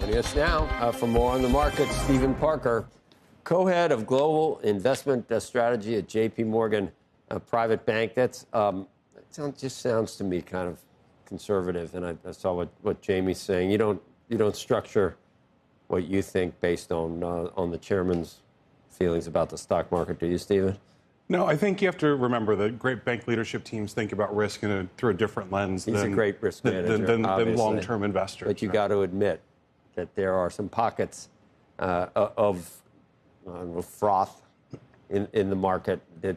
Joining us now for more on the market, Stephen Parker, co-head of global investment strategy at JPMorgan Private Bank. Just sounds to me kind of conservative, and I saw what Jamie's saying. You don't structure what you think based on the chairman's feelings about the stock market, do you, Stephen? No, I think you have to remember that great bank leadership teams think about risk through a different lens He's a great risk manager, than long-term investors. But you got to admit that there are some pockets of froth in the market that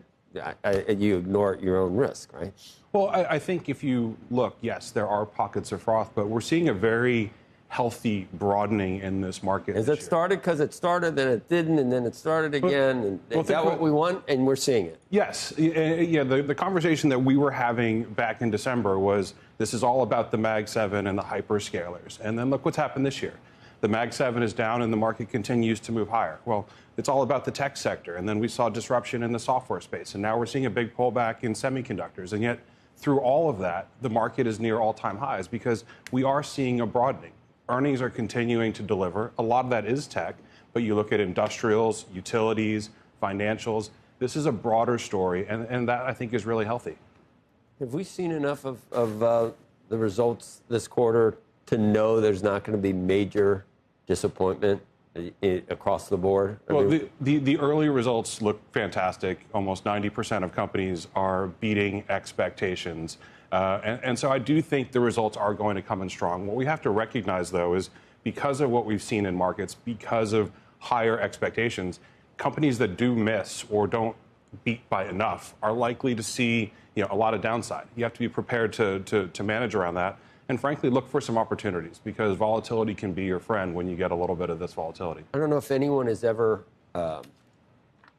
you ignore at your own risk, right? Well, I think if you look, yes, there are pockets of froth, but we're seeing a very healthy broadening in this market. Has it started because it started, then it didn't, and then it started again? And is that what we want? And we're seeing it. Yes. Yeah, the conversation that we were having back in December was this is all about the Mag 7 and the hyperscalers. And then look what's happened this year. The Mag 7 is down and the market continues to move higher. Well, it's all about the tech sector. And then we saw disruption in the software space. And now we're seeing a big pullback in semiconductors. And yet, through all of that, the market is near all-time highs because we are seeing a broadening. Earnings are continuing to deliver. A lot of that is tech, but you look at industrials, utilities, financials. This is a broader story, and that, I think, is really healthy. Have we seen enough of the results this quarter to know there's not going to be major disappointment across the board? Well, the early results look fantastic. Almost 90% of companies are beating expectations. And so I do think the results are going to come in strong. What we have to recognize, though, is because of what we've seen in markets, because of higher expectations, companies that do miss or don't beat by enough are likely to see a lot of downside. You have to be prepared to manage around that. And frankly, look for some opportunities because volatility can be your friend when you get a little bit of this volatility. I don't know if anyone has ever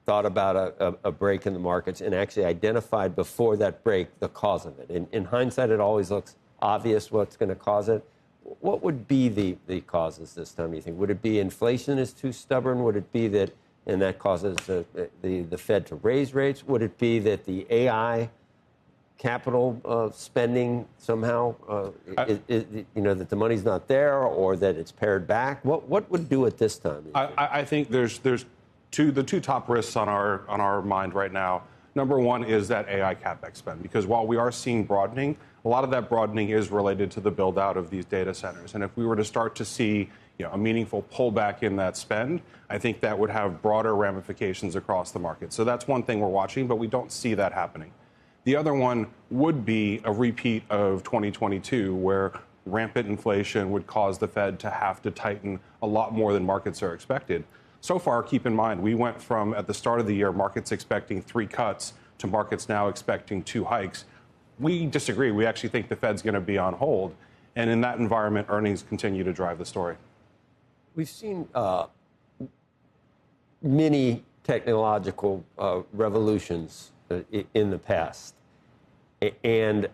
thought about a break in the markets and actually identified before that break the cause of it. In hindsight, it always looks obvious what's going to cause it. What would be the causes this time, you think? Would it be inflation is too stubborn? Would it be that, and that causes the Fed to raise rates? Would it be that the AI capital spending somehow, that the money's not there or that it's pared back? What would do it this time? I think there's the two top risks on our mind right now. Number one is that AI CapEx spend, because while we are seeing broadening, a lot of that broadening is related to the build out of these data centers. And if we were to start to see a meaningful pullback in that spend, I think that would have broader ramifications across the market. So that's one thing we're watching, but we don't see that happening. The other one would be a repeat of 2022, where rampant inflation would cause the Fed to have to tighten a lot more than markets are expected. So far, keep in mind, we went from, at the start of the year, markets expecting 3 cuts to markets now expecting 2 hikes. We disagree. We actually think the Fed's going to be on hold. And in that environment, earnings continue to drive the story. We've seen many technological revolutions in the past. And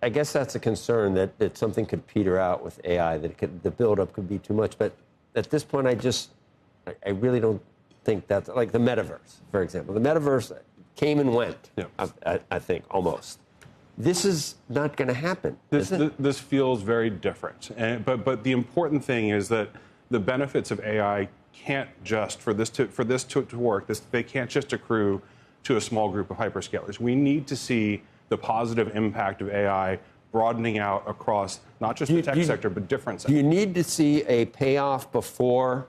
I guess that's a concern that something could peter out with AI, that the buildup could be too much. But at this point, I really don't think that's like the metaverse, for example. The metaverse came and went, I think, almost. This is not going to happen. This feels very different. But the important thing is that the benefits of AI can't just, for this to work, they can't just accrue to a small group of hyperscalers. We need to see the positive impact of AI broadening out across not just the tech sector, but different sectors. Do you need to see a payoff before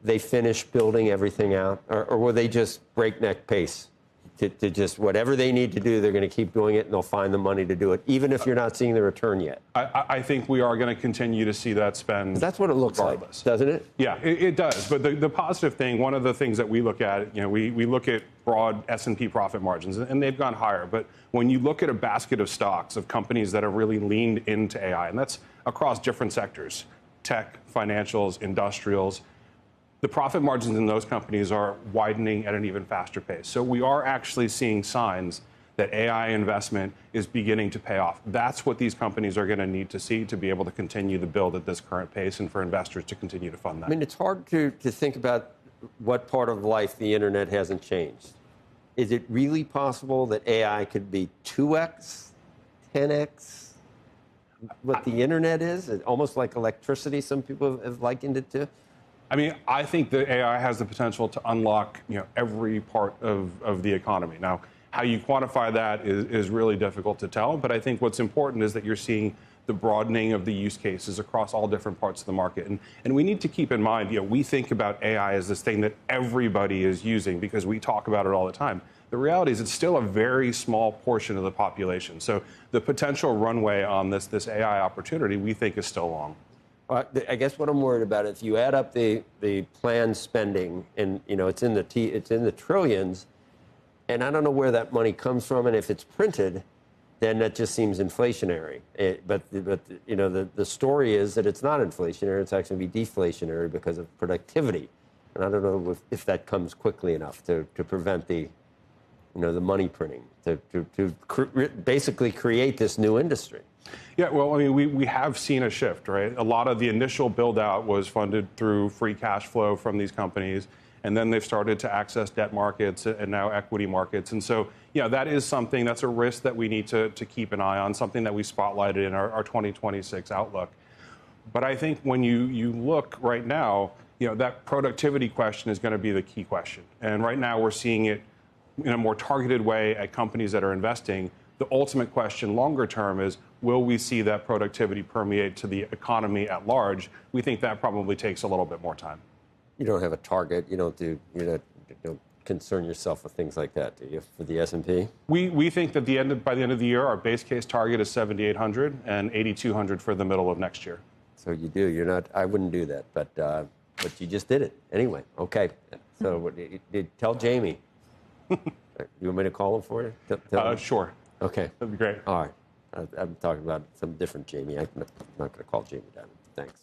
they finish building everything out? Or will they just breakneck pace to just whatever they need to do, they're going to keep doing it and they'll find the money to do it, even if you're not seeing the return yet? I think we are going to continue to see that spend. That's what it looks regardless. like, doesn't it? Yeah, it does. But the positive thing, one of the things that we look at, we look at broad S&P profit margins, and they've gone higher. But when you look at a basket of stocks of companies that have really leaned into AI, and that's across different sectors, tech, financials, industrials, the profit margins in those companies are widening at an even faster pace. So we are actually seeing signs that AI investment is beginning to pay off. That's what these companies are going to need to see to be able to continue the build at this current pace and for investors to continue to fund that. I mean, it's hard to think about what part of life the internet hasn't changed. Is it really possible that AI could be 2x, 10x? what the internet is? Almost like electricity, some people have likened it to? I mean, I think that AI has the potential to unlock, every part of the economy. Now, how you quantify that is really difficult to tell, but I think what's important is that you're seeing the broadening of the use cases across all different parts of the market. And we need to keep in mind, we think about AI as this thing that everybody is using because we talk about it all the time. The reality is it's still a very small portion of the population. So the potential runway on this AI opportunity, we think, is still long. I guess what I'm worried about, if you add up the planned spending, and it's in the trillions, and I don't know where that money comes from, and if it's printed, then that just seems inflationary. But the story is that it's not inflationary; it's actually be deflationary because of productivity, and I don't know if that comes quickly enough to prevent the money printing to basically create this new industry. Yeah, well, I mean, we have seen a shift, right? A lot of the initial build out was funded through free cash flow from these companies, and then they've started to access debt markets and now equity markets. And so, that is something, that's a risk that we need to keep an eye on, something that we spotlighted in our 2026 outlook. But I think when you look right now, that productivity question is going to be the key question. And right now we're seeing it in a more targeted way at companies that are investing. The ultimate question longer term is, will we see that productivity permeate to the economy at large? We think that probably takes a little bit more time. You don't have a target. You don't concern yourself with things like that, do you, for the S&P? We think that by the end of the year, our base case target is 7,800 and 8,200 for the middle of next year. So you do. You're not. I wouldn't do that, but you just did it anyway. Okay. So tell Jamie. You want me to call him for you? Tell him? Sure. Okay. That'd be great. All right. I'm talking about some different Jamie. I'm not going to call Jamie down. Thanks.